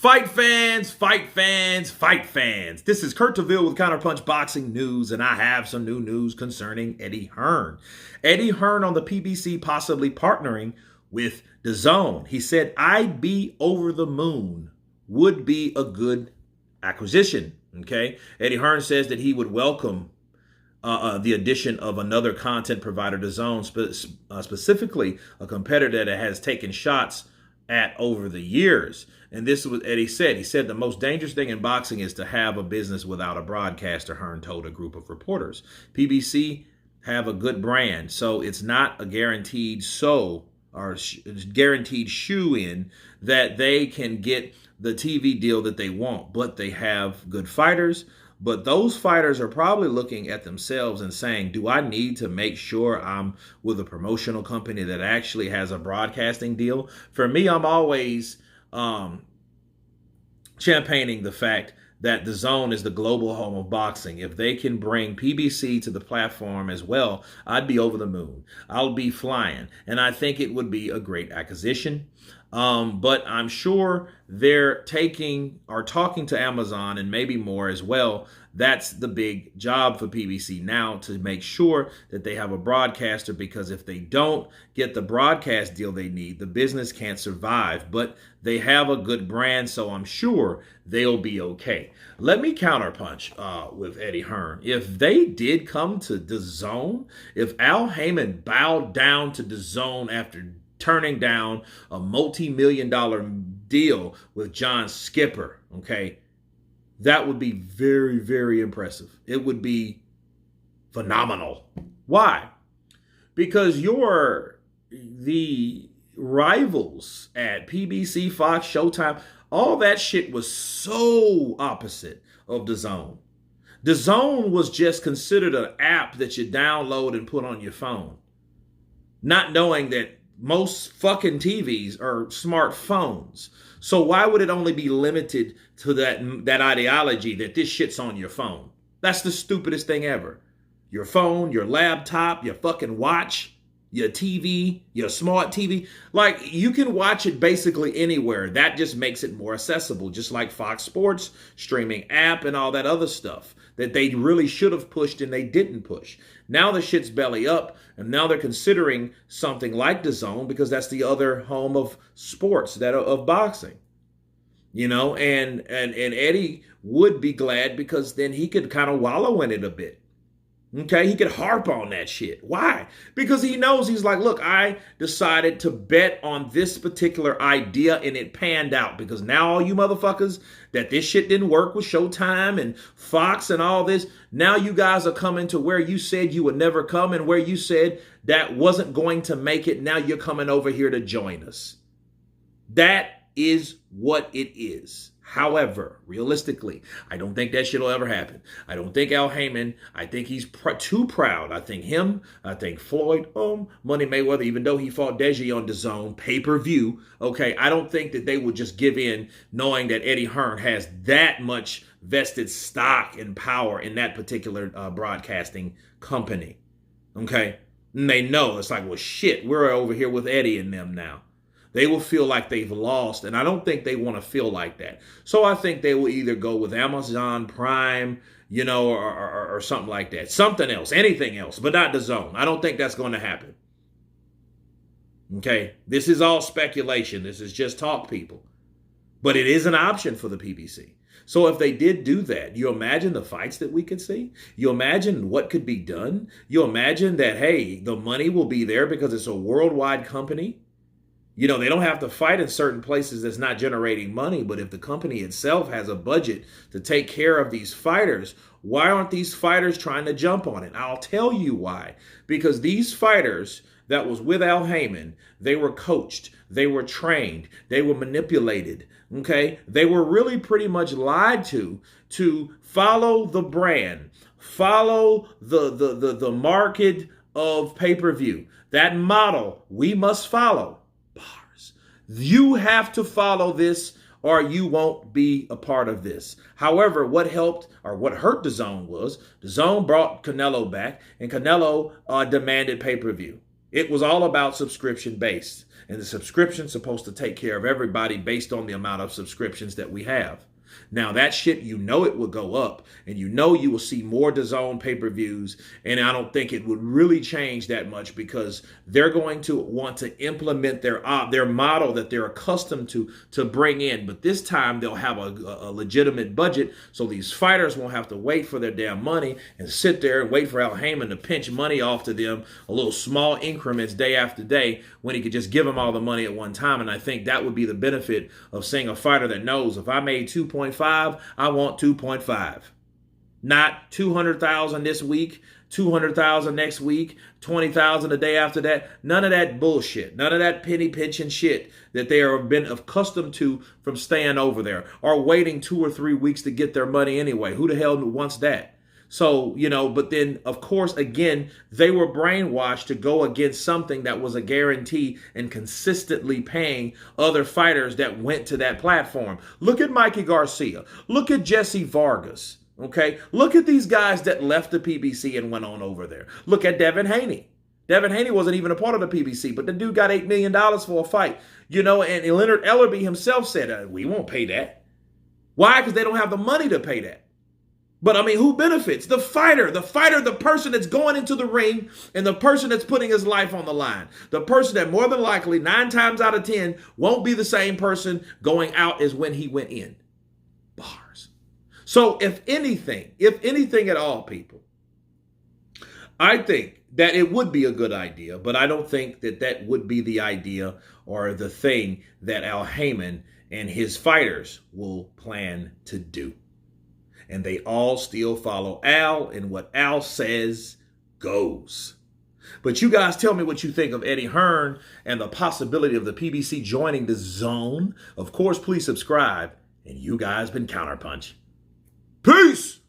Fight fans, fight fans, fight fans. This is Kurt DeVille with Counterpunch Boxing News, and I have some new news concerning Eddie Hearn. Eddie Hearn on the PBC possibly partnering with Dazn. He said, I'd be over the moon. Would be a good acquisition, okay? Eddie Hearn says that he would welcome the addition of another content provider to Dazn, specifically a competitor that has taken shots at over the years. And this is what Eddie said. He said the most dangerous thing in boxing is to have a business without a broadcaster, Hearn told a group of reporters. PBC have a good brand, so it's not a guaranteed guaranteed shoe-in that they can get the TV deal that they want, but they have good fighters. But those fighters are probably looking at themselves and saying, do I need to make sure I'm with a promotional company that actually has a broadcasting deal? For me, I'm always championing the fact that Dazn is the global home of boxing. If they can bring PBC to the platform as well, I'd be over the moon. I'll be flying. And I think it would be a great acquisition. But I'm sure they're talking to Amazon and maybe more as well. That's the big job for PBC now, to make sure that they have a broadcaster, because if they don't get the broadcast deal they need, the business can't survive. But they have a good brand, so I'm sure they'll be okay. Let me counterpunch with Eddie Hearn. If they did come to Dazn, if Al Haymon bowed down to Dazn after turning down a multi-million-dollar deal with John Skipper, okay, that would be very, very impressive. It would be phenomenal. Why? Because the rivals at PBC, Fox, Showtime, all that shit was so opposite of Dazn. Dazn was just considered an app that you download and put on your phone, not knowing that most fucking TVs are smartphones. So why would it only be limited to that ideology that this shit's on your phone? That's the stupidest thing ever. Your phone, your laptop, your fucking watch, your TV, your smart TV. Like, you can watch it basically anywhere. That just makes it more accessible, just like Fox Sports, streaming app, and all that other stuff that they really should have pushed and they didn't push. Now the shit's belly up, and now they're considering something like Dazn, because that's the other home of sports, of boxing. You know, and Eddie would be glad, because then he could kind of wallow in it a bit. Okay, he could harp on that shit. Why? Because he knows, he's like, look, I decided to bet on this particular idea and it panned out. Because now all you motherfuckers that this shit didn't work with Showtime and Fox and all this, now you guys are coming to where you said you would never come, and where you said that wasn't going to make it. Now you're coming over here to join us. That is what it is. However, realistically, I don't think that shit will ever happen. I don't think Al Haymon, I think he's too proud. I think him, I think Floyd, Money Mayweather, even though he fought Dazn on Dazn, pay-per-view, okay, I don't think that they would just give in knowing that Eddie Hearn has that much vested stock and power in that particular broadcasting company, okay? And they know, it's like, well, shit, we're over here with Eddie and them now. They will feel like they've lost, and I don't think they want to feel like that. So I think they will either go with Amazon Prime, you know, or something like that. Something else, anything else, but not Dazn. I don't think that's going to happen. Okay? This is all speculation. This is just talk, people. But it is an option for the PBC. So if they did do that, you imagine the fights that we could see? You imagine what could be done? You imagine that, hey, the money will be there because it's a worldwide company. You know, they don't have to fight in certain places that's not generating money, but if the company itself has a budget to take care of these fighters, why aren't these fighters trying to jump on it? I'll tell you why. Because these fighters that was with Al Haymon, they were coached, they were trained, they were manipulated, okay? They were really pretty much lied to follow the brand, follow the market of pay-per-view. That model we must follow. You have to follow this, or you won't be a part of this. However, what helped or what hurt Dazn was Dazn brought Canelo back, and Canelo demanded pay-per-view. It was all about subscription based. And the subscription's supposed to take care of everybody based on the amount of subscriptions that we have. Now that shit, you know it will go up, and you know you will see more DAZN pay-per-views, and I don't think it would really change that much because they're going to want to implement their model that they're accustomed to bring in. But this time they'll have a legitimate budget, so these fighters won't have to wait for their damn money and sit there and wait for Al Haymon to pinch money off to them a little small increments day after day when he could just give them all the money at one time. And I think that would be the benefit of seeing a fighter that knows if I made 2.5, I want 2.5. Not 200,000 this week, 200,000 next week, 20,000 the day after that. None of that bullshit. None of that penny pinching shit that they have been accustomed to from staying over there or waiting 2 or 3 weeks to get their money anyway. Who the hell wants that? So, but then, of course, again, they were brainwashed to go against something that was a guarantee and consistently paying other fighters that went to that platform. Look at Mikey Garcia. Look at Jesse Vargas. Okay? Look at these guys that left the PBC and went on over there. Look at Devin Haney. Devin Haney wasn't even a part of the PBC, but the dude got $8 million for a fight. And Leonard Ellerby himself said, we won't pay that. Why? Because they don't have the money to pay that. But, who benefits? The fighter, the person that's going into the ring and the person that's putting his life on the line. The person that more than likely 9 times out of 10 won't be the same person going out as when he went in. Bars. So if anything at all, people, I think that it would be a good idea, but I don't think that would be the idea or the thing that Al Haymon and his fighters will plan to do. And they all still follow Al, and what Al says goes. But you guys tell me what you think of Eddie Hearn and the possibility of the PBC joining DAZN. Of course, please subscribe. And you guys been Counterpunch. Peace!